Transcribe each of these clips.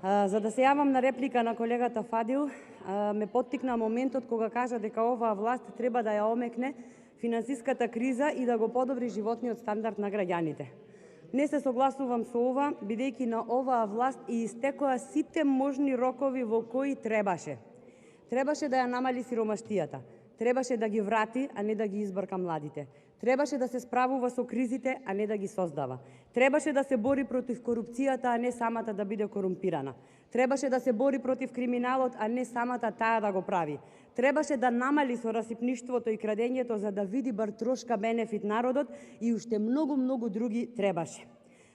За да се јавам на реплика на колегата Фадил, ме поттикна моментот кога кажа дека оваа власт треба да ја омекне финансиската криза и да го подобри животниот стандард на граѓаните. Не се согласувам со ова, бидејќи на оваа власт и истекоа сите можни рокови во кои требаше. Требаше да ја намали сиромаштијата, требаше да ги врати, а не да ги избрка младите. Требаше да се справува со кризите, а не да ги создава. Требаше да се бори против корупцијата, а не самата да биде корумпирана. Требаше да се бори против криминалот, а не самата таа да го прави. Требаше да намали со расипништвото и крадењето за да види бар трошка бенефит народот и уште многу други требаше.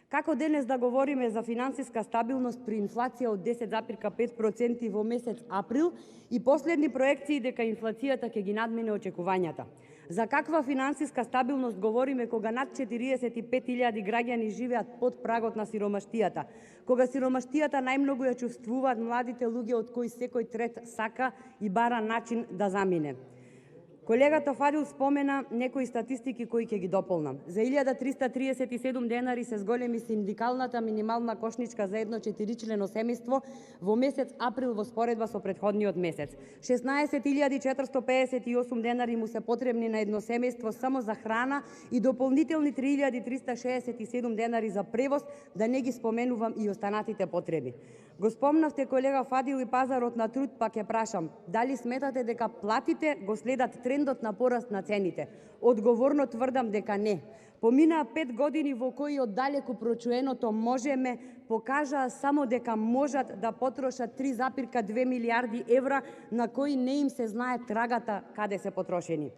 Како денес да говориме за финансиска стабилност при инфлација од 10,5% во месец април и последни проекции дека инфлацијата ќе ги надмине очекувањата? За каква финансиска стабилност говориме кога над 45.000 граѓани живеат под прагот на сиромаштијата, кога сиромаштијата најмногу ја чувствуваат младите луѓе од кои секој трет сака и бара начин да замине? Колегата Фадил спомена некои статистики кои ќе ги дополнам. За 1337 денари се зголеми синдикалната минимална кошничка за едно 4-члено семејство во месец април во споредба со претходниот месец. 16.458 денари му се потребни на едно семејство само за храна и дополнителни 3.367 денари за превоз, да не ги споменувам и останатите потреби. Го спомнавте, колега Фадил, и пазарот на труд, па ќе прашам, дали сметате дека платите го следат трендот на пораст на цените? Одговорно тврдам дека не. Поминаа 5 години во кои оддалеку прочуеното можеме покажаа само дека можат да потрошат 3,2 милиарди евра на кои не им се знае трагата каде се потрошени.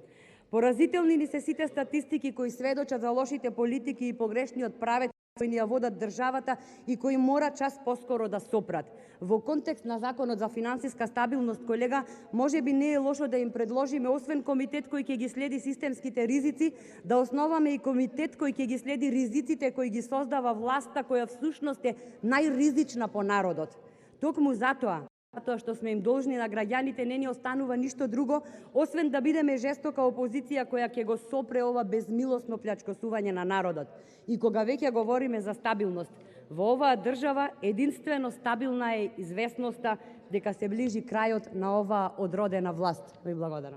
Поразителни ни се сите статистики кои сведочат за лошите политики и погрешниот правец кои ни ја водат државата и кои мора час поскоро да сопрат. Во контекст на Законот за финансиска стабилност, колега, можеби не е лошо да им предложиме освен комитет кој ќе ги следи системските ризици, да основаме и комитет кој ќе ги следи ризиците кои ги создава власта, која всушност е најризична по народот. Токму затоа што сме им должни на граѓаните, не ни останува ништо друго, освен да бидеме жестока опозиција која ќе го сопре ова безмилосно плячкосување на народот. И кога веќе говориме за стабилност, во оваа држава единствено стабилна е известноста дека се ближи крајот на оваа одродена власт. Ви благодарам.